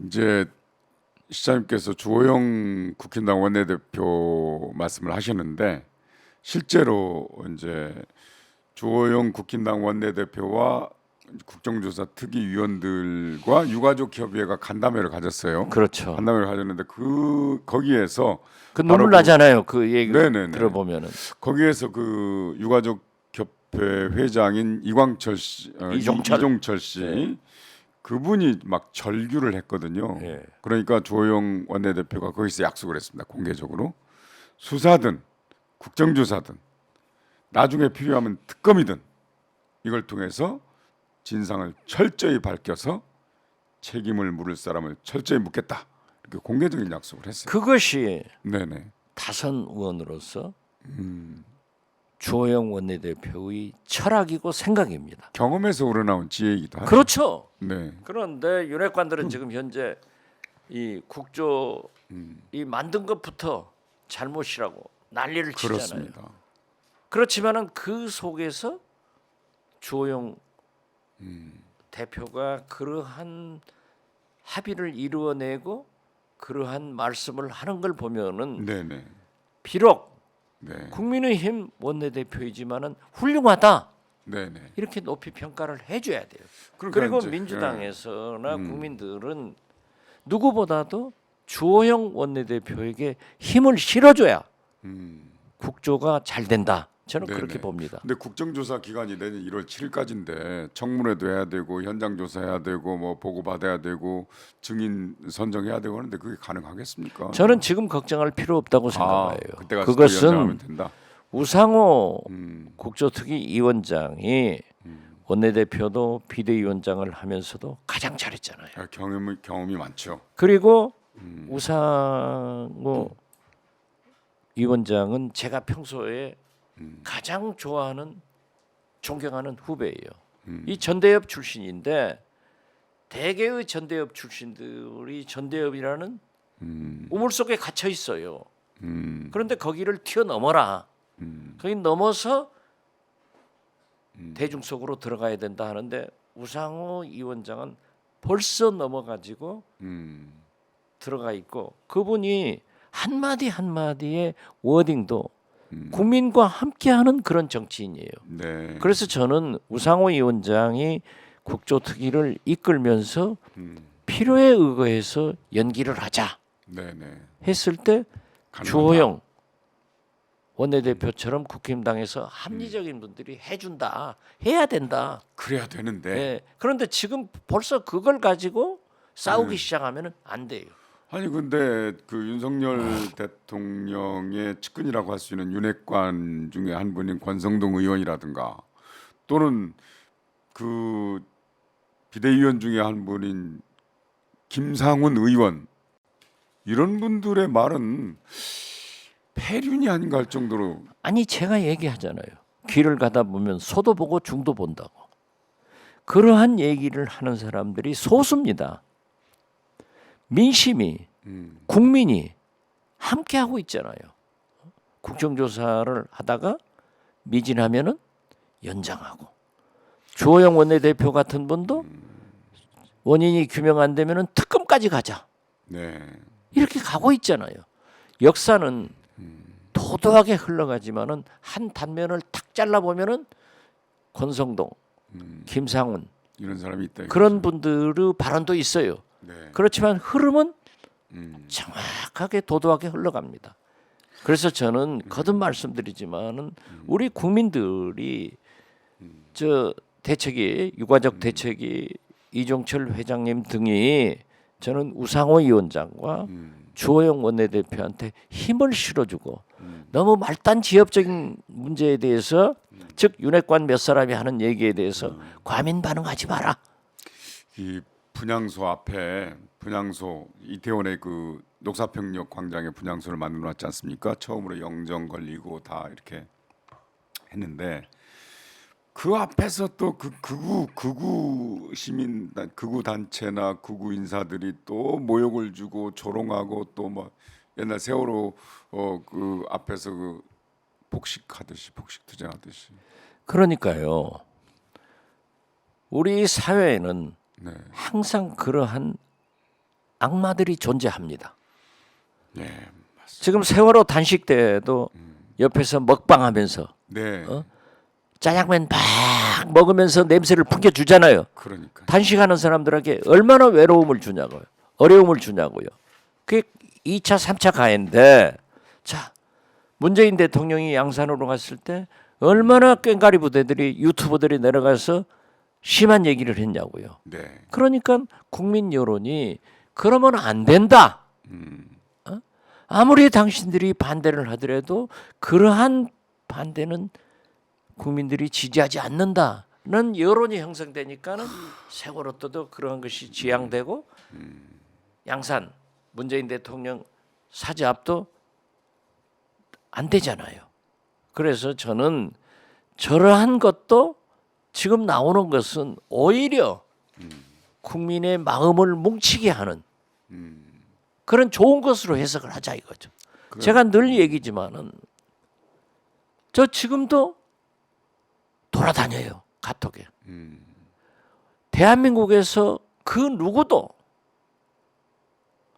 이제 시장님께서 주호영 국힘당 원내대표 말씀을 하셨는데 실제로 이제 주호영 국힘당 원내대표와 국정조사 특위위원들과 유가족 협의회가 간담회를 가졌어요. 그렇죠. 간담회를 가졌는데 거기에서 그 눈물 나잖아요. 그 얘기 네네네. 들어보면은 거기에서 그 유가족 협회 회장인 이광철 씨, 이종철 씨 네. 그분이 막 절규를 했거든요. 네. 그러니까 주호영 원내대표가 거기서 약속을 했습니다. 공개적으로 수사든 국정조사든 나중에 필요하면 특검이든 이걸 통해서 진상을 철저히 밝혀서 책임을 물을 사람을 철저히 묻겠다. 이렇게 공개적인 약속을 했어요. 그것이 네네. 다선 의원으로서 주호영 원내대표의 철학이고 생각입니다. 경험에서 우러나온 지혜이기도 하죠. 그렇죠. 네. 그런데 윤핵관들은 지금 현재 이 국조 이 만든 것부터 잘못이라고 난리를 치잖아요. 그렇습니다. 그렇지만은 그 속에서 주호영 대표가 그러한 합의를 이루어내고 그러한 말씀을 하는 걸 보면은 네네. 비록 네. 국민의힘 원내대표이지만은 훌륭하다 네네. 이렇게 높이 평가를 해줘야 돼요. 그러니까 그리고 이제, 민주당에서나 국민들은 누구보다도 주호영 원내대표에게 힘을 실어줘야 국조가 잘 된다. 저는 네네. 그렇게 봅니다. 근데 국정조사 기간이 내년 1월 7일까지인데 청문회도 해야 되고 현장 조사해야 되고 뭐 보고 받아야 되고 증인 선정해야 되고 하는데 그게 가능하겠습니까? 저는 지금 걱정할 필요 없다고 생각해요. 그때 가서 또 연장하면 그것은 된다. 우상호 국조특위위원장이 원내대표도 비대위원장을 하면서도 가장 잘했잖아요. 경험이 많죠. 그리고 우상호 위원장은 제가 평소에 가장 좋아하는 존경하는 후배예요. 이 전대협 출신인데 대개의 전대협 출신들이 전대협이라는 우물 속에 갇혀 있어요. 그런데 거기를 튀어넘어라. 거기 넘어서 대중 속으로 들어가야 된다 하는데 우상호 위원장은 벌써 넘어가지고 들어가 있고 그분이 한마디 한마디의 워딩도 국민과 함께하는 그런 정치인이에요. 네. 그래서 저는 우상호 위원장이 국조특위를 이끌면서 필요에 의거해서 연기를 하자 네네. 했을 때 가능하다. 주호영 원내대표처럼 국힘당에서 합리적인 분들이 해준다, 해야 된다. 그래야 되는데. 네. 그런데 지금 벌써 그걸 가지고 싸우기 시작하면 안 돼요. 아니 근데 그 윤석열 대통령의 측근이라고 할 수 있는 윤핵관 중에 한 분인 권성동 의원이라든가 또는 그 비대위원 중에 한 분인 김상훈 의원 이런 분들의 말은 폐륜이 아닌가 할 정도로 아니 제가 얘기하잖아요. 길을 가다 보면 소도 보고 중도 본다고. 그러한 얘기를 하는 사람들이 소수입니다. 민심이 국민이 함께 하고 있잖아요. 국정조사를 하다가 미진하면은 연장하고 주호영 원내대표 같은 분도 원인이 규명 안 되면은 특검까지 가자. 네. 이렇게 가고 있잖아요. 역사는 도도하게 흘러가지만은 한 단면을 탁 잘라 보면은 권성동, 김상훈 이런 사람이 있다. 그런 분들의 발언도 있어요. 네. 그렇지만 흐름은 정확하게 도도하게 흘러갑니다. 그래서 저는 거듭 말씀드리지만은 우리 국민들이 저 대책위 유가족 대책위 이종철 회장님 등이 저는 우상호 위원장과 주호영 원내대표한테 힘을 실어주고 너무 말단 지엽적인 문제에 대해서 즉 윤핵관 몇 사람이 하는 얘기에 대해서 과민 반응하지 마라. 이 분향소 앞에 분향소 이태원의 그 녹사평역 광장에 분향소를 만들어 놨지 않습니까? 처음으로 영정 걸리고 다 이렇게 했는데 그 앞에서 또 그 극우 시민 극우 단체나 극우 인사들이 또 모욕을 주고 조롱하고 또 뭐 옛날 세월호 그 앞에서 그 복식하듯이 복식 투쟁하듯이 그러니까요. 우리 사회에는 네. 항상 그러한 악마들이 존재합니다. 네, 맞습니다. 지금 세월호 단식 때도 옆에서 먹방하면서 네, 짜장면 막 먹으면서 냄새를 풍겨주잖아요. 그러니까. 단식하는 사람들에게 얼마나 외로움을 주냐고요. 어려움을 주냐고요. 그게 2차, 3차 가해인데 자 문재인 대통령이 양산으로 갔을 때 얼마나 꽹가리 부대들이 유튜버들이 내려가서 심한 얘기를 했냐고요. 네, 그러니까 국민 여론이 그러면 안 된다. 아무리 당신들이 반대를 하더라도 그러한 반대는 국민들이 지지하지 않는다는 여론이 형성되니까는 세월호 때도 그러한 것이 지향되고 양산 문재인 대통령 사죄 앞도 안 되잖아요. 그래서 저는 저러한 것도 지금 나오는 것은 오히려 국민의 마음을 뭉치게 하는 그런 좋은 것으로 해석을 하자 이거죠. 제가 늘 얘기지만은 저 지금도 돌아다녀요 카톡에. 대한민국에서 그 누구도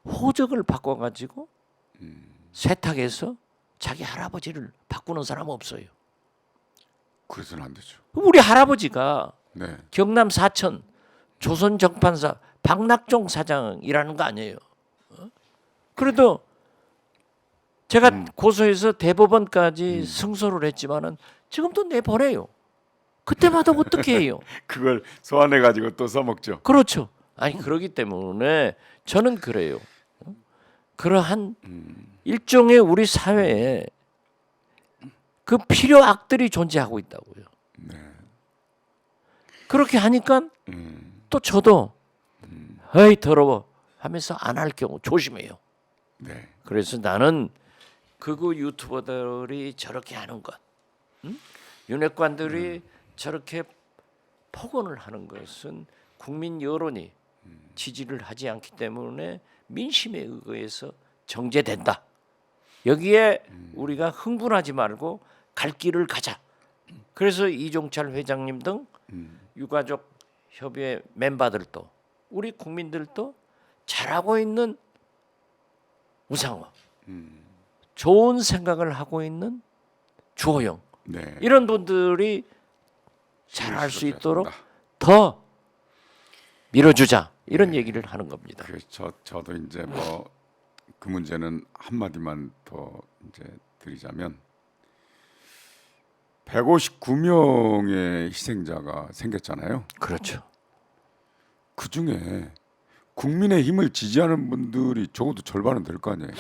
호적을 바꿔가지고 세탁해서 자기 할아버지를 바꾸는 사람 없어요. 그래서는 안 되죠. 우리 할아버지가 네, 경남 사천 조선정판사 박낙종 사장이라는 거 아니에요. 그래도 제가 고소해서 대법원까지 승소를 했지만은 지금도 내보내요. 그때마다 어떻게 해요? 그걸 소환해 가지고 또 써먹죠. 그렇죠. 아니 그러기 때문에 저는 그래요. 그러한 일종의 우리 사회에 그 필요 악들이 존재하고 있다고요. 네, 그렇게 하니까 또 저도 에이 더러워 하면서 안 할 경우 조심해요. 네, 그래서 나는 극우 유튜버들이 저렇게 하는 것, 윤핵관들이 저렇게 폭언을 하는 것은 국민 여론이 지지를 하지 않기 때문에 민심에 의거해서 정제된다. 여기에 우리가 흥분하지 말고 갈 길을 가자. 그래서 이종철 회장님 등 유가족 협의회 멤버들도 우리 국민들도 잘하고 있는 우상호, 좋은 생각을 하고 있는 주호영 네. 이런 분들이 잘할 수 실수를 있도록 했습니다. 더 밀어주자 이런 얘기를 하는 겁니다. 저도 이제 뭐 그 문제는 한 마디만 더 이제 드리자면 159명의 희생자가 생겼잖아요. 그렇죠. 그 중에 국민의힘을 지지하는 분들이 적어도 절반은 될 거 아니에요.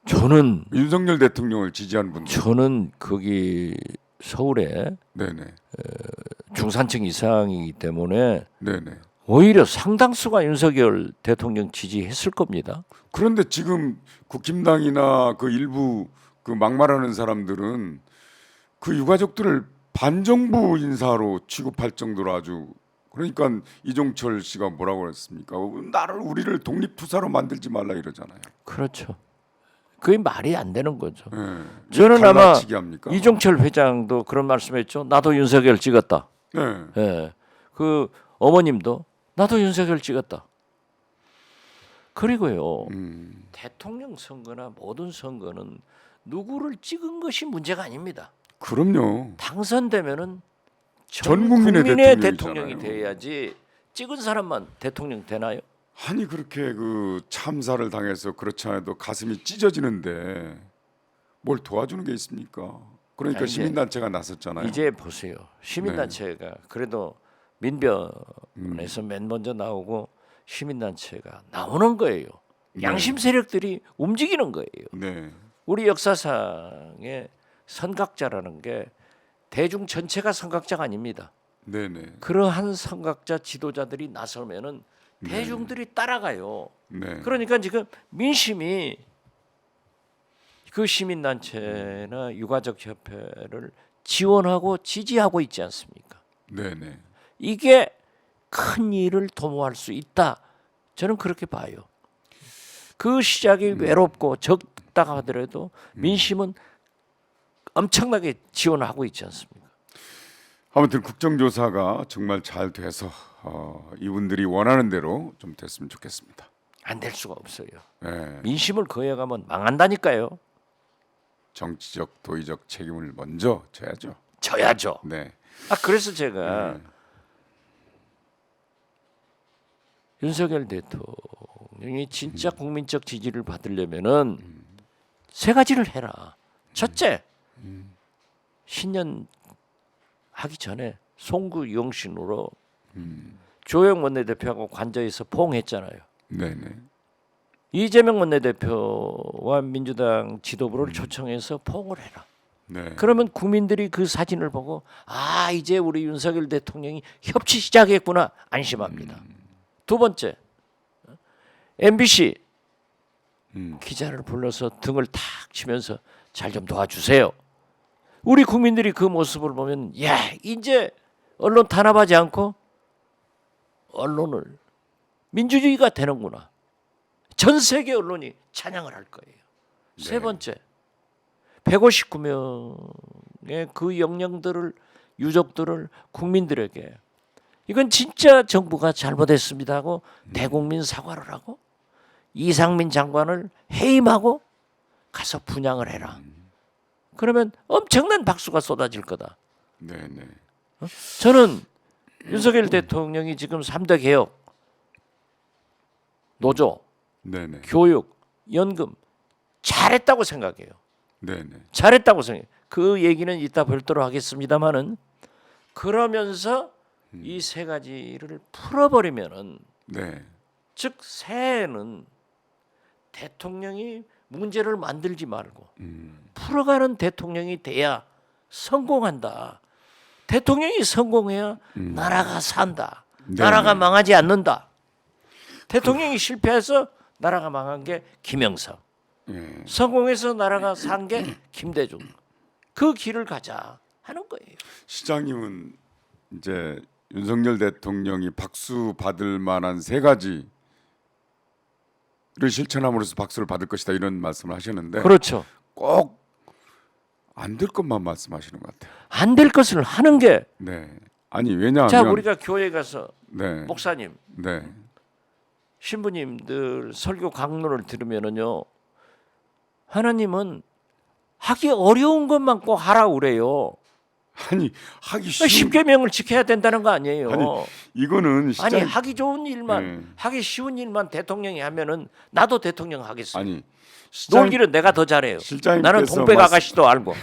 저는 윤석열 대통령을 지지하는 분들. 거기 서울에 네네. 중산층 이상이기 때문에 네네. 오히려 상당수가 윤석열 대통령 지지했을 겁니다. 그런데 지금 국힘당이나 그 일부 그 막말하는 사람들은 그 유가족들을 반정부 인사로 취급할 정도로 아주 그러니까 이종철 씨가 뭐라고 그랬습니까? 우리를 독립투사로 만들지 말라 이러잖아요. 그렇죠. 그게 말이 안 되는 거죠. 네. 저는 아마 갈라치기 합니까? 이종철 회장도 그런 말씀했죠. 나도 윤석열 찍었다. 네. 예. 그 어머님도 나도 윤석열 찍었다. 그리고요. 대통령 선거나 모든 선거는 누구를 찍은 것이 문제가 아닙니다. 그럼요. 당선되면은 전 국민의 대통령이 대통령이잖아요. 돼야지 찍은 사람만 대통령 되나요? 아니 그렇게 그 참사를 당해서 그렇지 않아도 가슴이 찢어지는데 뭘 도와주는 게 있습니까? 그러니까 자, 이제- 시민단체가 나섰잖아요. 이제 보세요. 시민단체가 그래도 민변에서 맨 먼저 나오고 시민단체가 나오는 거예요. 양심 세력들이 움직이는 거예요. 네. 우리 역사상의 선각자라는 게 대중 전체가 선각자가 아닙니다. 네네. 그러한 선각자 지도자들이 나서면은 대중들이 따라가요. 네. 그러니까 지금 민심이 그 시민단체나 유가족 협회를 지원하고 지지하고 있지 않습니까? 네네. 이게 큰 일을 도모할 수 있다. 저는 그렇게 봐요. 그 시작이 외롭고 적다 하더라도 민심은 엄청나게 지원하고 있지 않습니까? 아무튼 국정조사가 정말 잘 돼서 이분들이 원하는 대로 좀 됐으면 좋겠습니다. 안 될 수가 없어요. 예. 민심을 거역하면 망한다니까요. 정치적 도의적 책임을 먼저 져야죠. 져야죠. 네. 그래서 제가 윤석열 대통령이 진짜 국민적 지지를 받으려면은 세 가지를 해라. 첫째, 신년 하기 전에 송구 영신으로 조영 원내대표하고 관저에서 포옹했잖아요. 네네. 이재명 원내대표와 민주당 지도부를 초청해서 포옹을 해라. 네. 그러면 국민들이 그 사진을 보고 이제 우리 윤석열 대통령이 협치 시작했구나 안심합니다. 두 번째, MBC 기자를 불러서 등을 탁 치면서 잘 좀 도와주세요. 우리 국민들이 그 모습을 보면 이제 언론 탄압하지 않고 언론을 민주주의가 되는구나. 전 세계 언론이 찬양을 할 거예요. 세 번째, 159명의 그 영령들을 유족들을 국민들에게 이건 진짜 정부가 잘못했습니다 하고 대국민 사과를 하고 이상민 장관을 해임하고 가서 분양을 해라. 그러면 엄청난 박수가 쏟아질 거다. 네네. 저는 윤석열 대통령이 지금 3대 개혁, 노조, 네네. 교육, 연금 잘했다고 생각해요. 네네. 잘했다고 생각해요. 그 얘기는 이따 별도로 하겠습니다만은 그러면서 이 세 가지를 풀어버리면은 네. 즉 새해는 대통령이 문제를 만들지 말고 풀어가는 대통령이 돼야 성공한다. 대통령이 성공해야 나라가 산다. 네네. 나라가 망하지 않는다. 대통령이 실패해서 나라가 망한 게 김영삼. 예. 성공해서 나라가 산 게 김대중. 그 길을 가자 하는 거예요. 시장님은 이제 윤석열 대통령이 박수 받을 만한 세 가지를 실천함으로써 박수를 받을 것이다 이런 말씀을 하셨는데 그렇죠. 꼭 안 될 것만 말씀하시는 것 같아요. 안 될 것을 하는 게. 네. 아니 왜냐하면 자, 우리가 교회 가서 네. 목사님, 네. 신부님들 설교 강론을 들으면은요, 하나님은 하기 어려운 것만 꼭 하라고 그래요. 아니 하기 쉬운 십계명을 지켜야 된다는 거 아니에요. 아니 이거는 시장 아니 하기 좋은 일만, 네. 하기 쉬운 일만 대통령이 하면은 나도 대통령 하겠어. 아니 시장 놀기는 내가 더 잘해요. 실장님께서 나는 동백 아가씨도 알고.